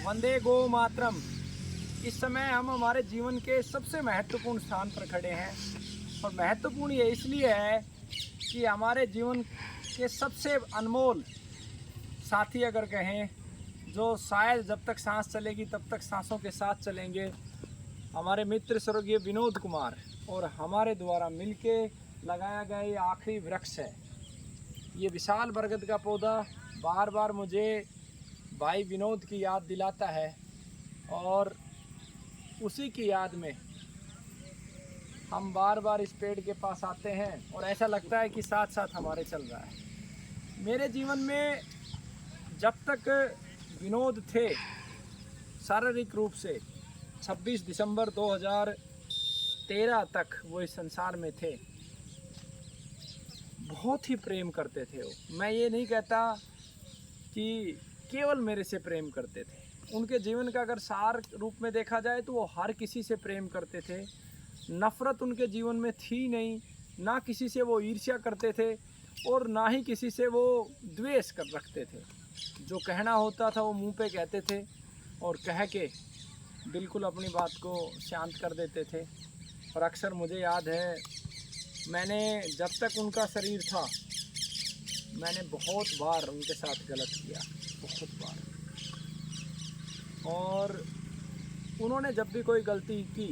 वंदे गो मातरम। इस समय हम हमारे जीवन के सबसे महत्वपूर्ण स्थान पर खड़े हैं और महत्वपूर्ण ये इसलिए है कि हमारे जीवन के सबसे अनमोल साथी अगर कहें, जो शायद जब तक सांस चलेगी तब तक सांसों के साथ चलेंगे, हमारे मित्र स्वर्गीय विनोद कुमार और हमारे द्वारा मिलके लगाया गया ये आखिरी वृक्ष है। ये विशाल बरगद का पौधा बार बार मुझे भाई विनोद की याद दिलाता है और उसी की याद में हम बार बार इस पेड़ के पास आते हैं और ऐसा लगता है कि साथ साथ हमारे चल रहा है। मेरे जीवन में जब तक विनोद थे, शारीरिक रूप से 26 दिसंबर 2013 तक वो इस संसार में थे, बहुत ही प्रेम करते थे वो। मैं ये नहीं कहता कि केवल मेरे से प्रेम करते थे, उनके जीवन का अगर सार रूप में देखा जाए तो वो हर किसी से प्रेम करते थे। नफ़रत उनके जीवन में थी नहीं, ना किसी से वो ईर्ष्या करते थे और ना ही किसी से वो द्वेष कर रखते थे। जो कहना होता था वो मुंह पे कहते थे और कह के बिल्कुल अपनी बात को शांत कर देते थे। और अक्सर मुझे याद है, मैंने जब तक उनका शरीर था मैंने बहुत बार उनके साथ गलत किया, बहुत बार। और उन्होंने जब भी कोई गलती की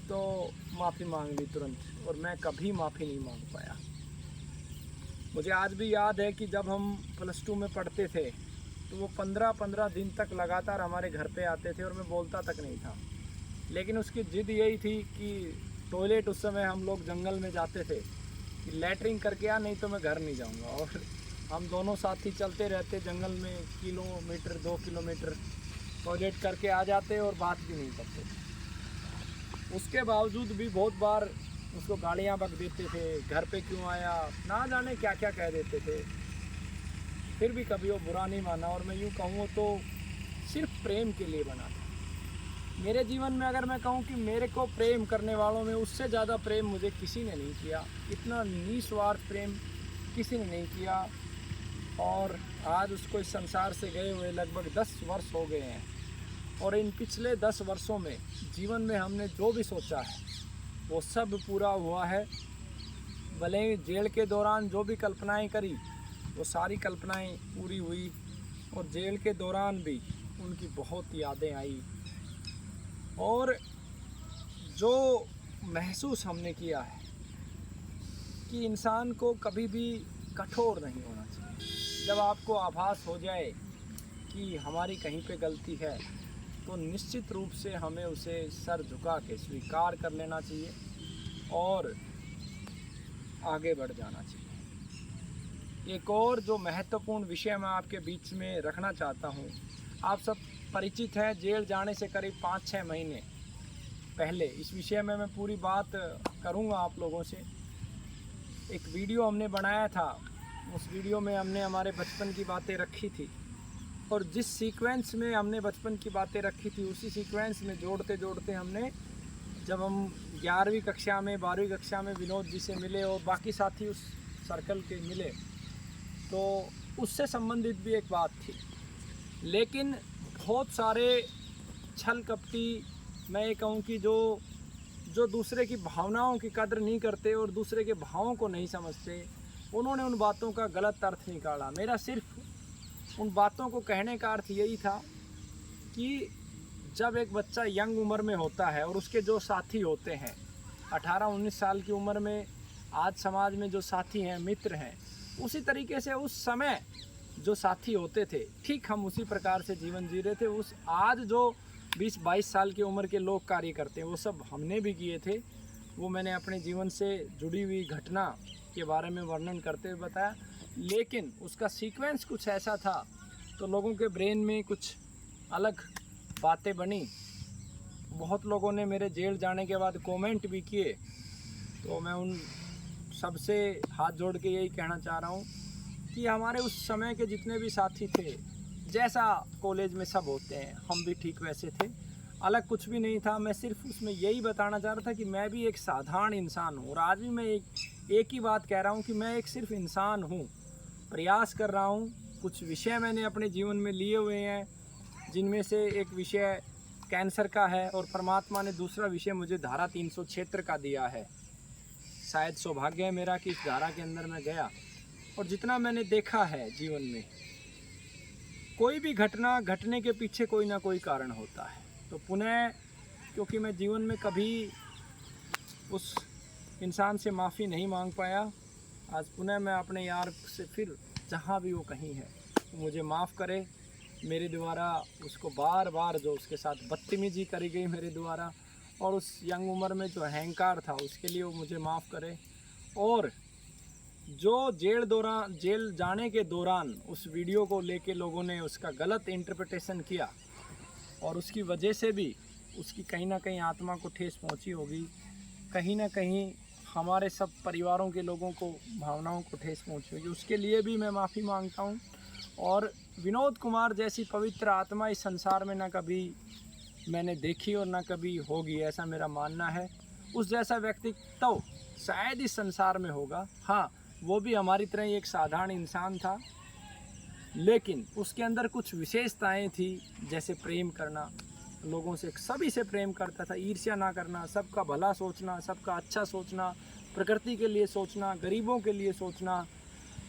तो माफ़ी मांग ली तुरंत, और मैं कभी माफ़ी नहीं मांग पाया। मुझे आज भी याद है कि जब हम +2 में पढ़ते थे तो वो 15-15 दिन तक लगातार हमारे घर पे आते थे और मैं बोलता तक नहीं था, लेकिन उसकी ज़िद यही थी कि टॉयलेट, उस समय हम लोग जंगल में जाते थे, कि लैटरिन करके आ, नहीं तो मैं घर नहीं जाऊंगा। और हम दोनों साथी चलते रहते जंगल में, किलोमीटर 2 किलोमीटर टॉयलेट करके आ जाते और बात भी नहीं करते। उसके बावजूद भी बहुत बार उसको गालियाँ बक देते थे, घर पे क्यों आया, ना जाने क्या क्या कह देते थे। फिर भी कभी वो बुरा नहीं माना, और मैं यूँ कहूँ तो सिर्फ प्रेम के लिए बना था। मेरे जीवन में अगर मैं कहूँ कि मेरे को प्रेम करने वालों में उससे ज़्यादा प्रेम मुझे किसी ने नहीं किया, इतना निस्वार्थ प्रेम किसी ने नहीं किया। और आज उसको इस संसार से गए हुए लगभग 10 वर्ष हो गए हैं, और इन पिछले 10 वर्षों में जीवन में हमने जो भी सोचा है वो सब पूरा हुआ है। भले ही जेल के दौरान जो भी कल्पनाएं करी वो सारी कल्पनाएं पूरी हुई, और जेल के दौरान भी उनकी बहुत यादें आई। और जो महसूस हमने किया है कि इंसान को कभी भी कठोर नहीं होना चाहिए। जब आपको आभास हो जाए कि हमारी कहीं पे गलती है तो निश्चित रूप से हमें उसे सर झुका के स्वीकार कर लेना चाहिए और आगे बढ़ जाना चाहिए। एक और जो महत्वपूर्ण विषय मैं आपके बीच में रखना चाहता हूँ, आप सब परिचित हैं, जेल जाने से करीब 5-6 महीने पहले इस विषय में मैं पूरी बात करूँगा आप लोगों से। एक वीडियो हमने बनाया था, उस वीडियो में हमने हमारे बचपन की बातें रखी थी, और जिस सीक्वेंस में हमने बचपन की बातें रखी थी उसी सीक्वेंस में जोड़ते जोड़ते हमने, जब हम 11वीं कक्षा में 12वीं कक्षा में विनोद जी से मिले और बाकी साथी उस सर्कल के मिले, तो उससे संबंधित भी एक बात थी। लेकिन बहुत सारे छल कपटी, मैं ये कहूँ कि जो दूसरे की भावनाओं की कदर नहीं करते और दूसरे के भावों को नहीं समझते, उन्होंने उन बातों का गलत अर्थ निकाला। मेरा सिर्फ उन बातों को कहने का अर्थ यही था कि जब एक बच्चा यंग उम्र में होता है और उसके जो साथी होते हैं 18-19 साल की उम्र में, आज समाज में जो साथी हैं, मित्र हैं, उसी तरीके से उस समय जो साथी होते थे, ठीक हम उसी प्रकार से जीवन जी रहे थे। उस आज जो 20-22 साल की उम्र के लोग कार्य करते हैं वो सब हमने भी किए थे। वो मैंने अपने जीवन से जुड़ी हुई घटना के बारे में वर्णन करते हुए बताया, लेकिन उसका सीक्वेंस कुछ ऐसा था तो लोगों के ब्रेन में कुछ अलग बातें बनी। बहुत लोगों ने मेरे जेल जाने के बाद कमेंट भी किए, तो मैं उन सबसे हाथ जोड़ के यही कहना चाह रहा हूँ कि हमारे उस समय के जितने भी साथी थे, जैसा कॉलेज में सब होते हैं, हम भी ठीक वैसे थे, अलग कुछ भी नहीं था। मैं सिर्फ उसमें यही बताना चाह रहा था कि मैं भी एक साधारण इंसान हूँ, और आज भी मैं एक ही बात कह रहा हूँ कि मैं एक सिर्फ इंसान हूँ, प्रयास कर रहा हूँ। कुछ विषय मैंने अपने जीवन में लिए हुए हैं, जिनमें से एक विषय कैंसर का है और परमात्मा ने दूसरा विषय मुझे धारा 300 क्षेत्र का दिया है। शायद सौभाग्य है मेरा कि इस धारा के अंदर मैं गया, और जितना मैंने देखा है जीवन में, कोई भी घटना घटने के पीछे कोई ना कोई कारण होता है। तो पुनः क्योंकि मैं जीवन में कभी उस इंसान से माफ़ी नहीं मांग पाया, आज पुनः मैं अपने यार से फिर जहाँ भी वो कहीं है मुझे माफ़ करे। मेरे द्वारा उसको बार बार जो उसके साथ बदतमीजी करी गई मेरे द्वारा, और उस यंग उम्र में जो अहंकार था उसके लिए वो मुझे माफ़ करे। और जो जेल जाने के दौरान उस वीडियो को लेके लोगों ने उसका गलत इंटरप्रिटेशन किया, और उसकी वजह से भी उसकी कहीं ना कहीं आत्मा को ठेस पहुंची होगी, कहीं ना कहीं हमारे सब परिवारों के लोगों को भावनाओं को ठेस पहुंची होगी, उसके लिए भी मैं माफ़ी मांगता हूं। और विनोद कुमार जैसी पवित्र आत्मा इस संसार में ना कभी मैंने देखी और ना कभी होगी, ऐसा मेरा मानना है। उस जैसा व्यक्ति तो शायद इस संसार में होगा। हाँ, वो भी हमारी तरह ही एक साधारण इंसान था, लेकिन उसके अंदर कुछ विशेषताएं थी, जैसे प्रेम करना, लोगों से सभी से प्रेम करता था, ईर्ष्या ना करना, सबका भला सोचना, सबका अच्छा सोचना, प्रकृति के लिए सोचना, गरीबों के लिए सोचना,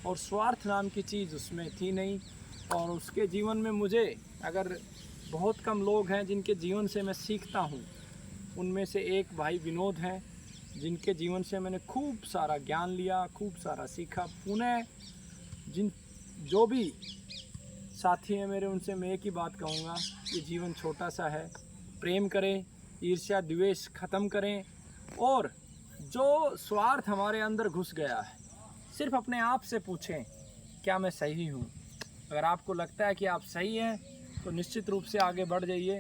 और स्वार्थ नाम की चीज़ उसमें थी नहीं। और उसके जीवन में मुझे, अगर बहुत कम लोग हैं जिनके जीवन से मैं सीखता हूँ, उनमें से एक भाई विनोद हैं, जिनके जीवन से मैंने खूब सारा ज्ञान लिया, खूब सारा सीखा। पुनः जो भी साथी हैं मेरे, उनसे मैं एक ही बात कहूँगा कि जीवन छोटा सा है, प्रेम करें, ईर्ष्या द्वेष ख़त्म करें, और जो स्वार्थ हमारे अंदर घुस गया है, सिर्फ अपने आप से पूछें क्या मैं सही हूँ। अगर आपको लगता है कि आप सही हैं तो निश्चित रूप से आगे बढ़ जाइए।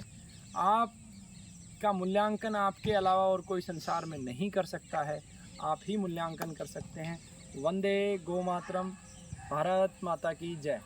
आपका मूल्यांकन आपके अलावा और कोई संसार में नहीं कर सकता है, आप ही मूल्यांकन कर सकते हैं। वंदे गौ मातरम, भारत माता की जय।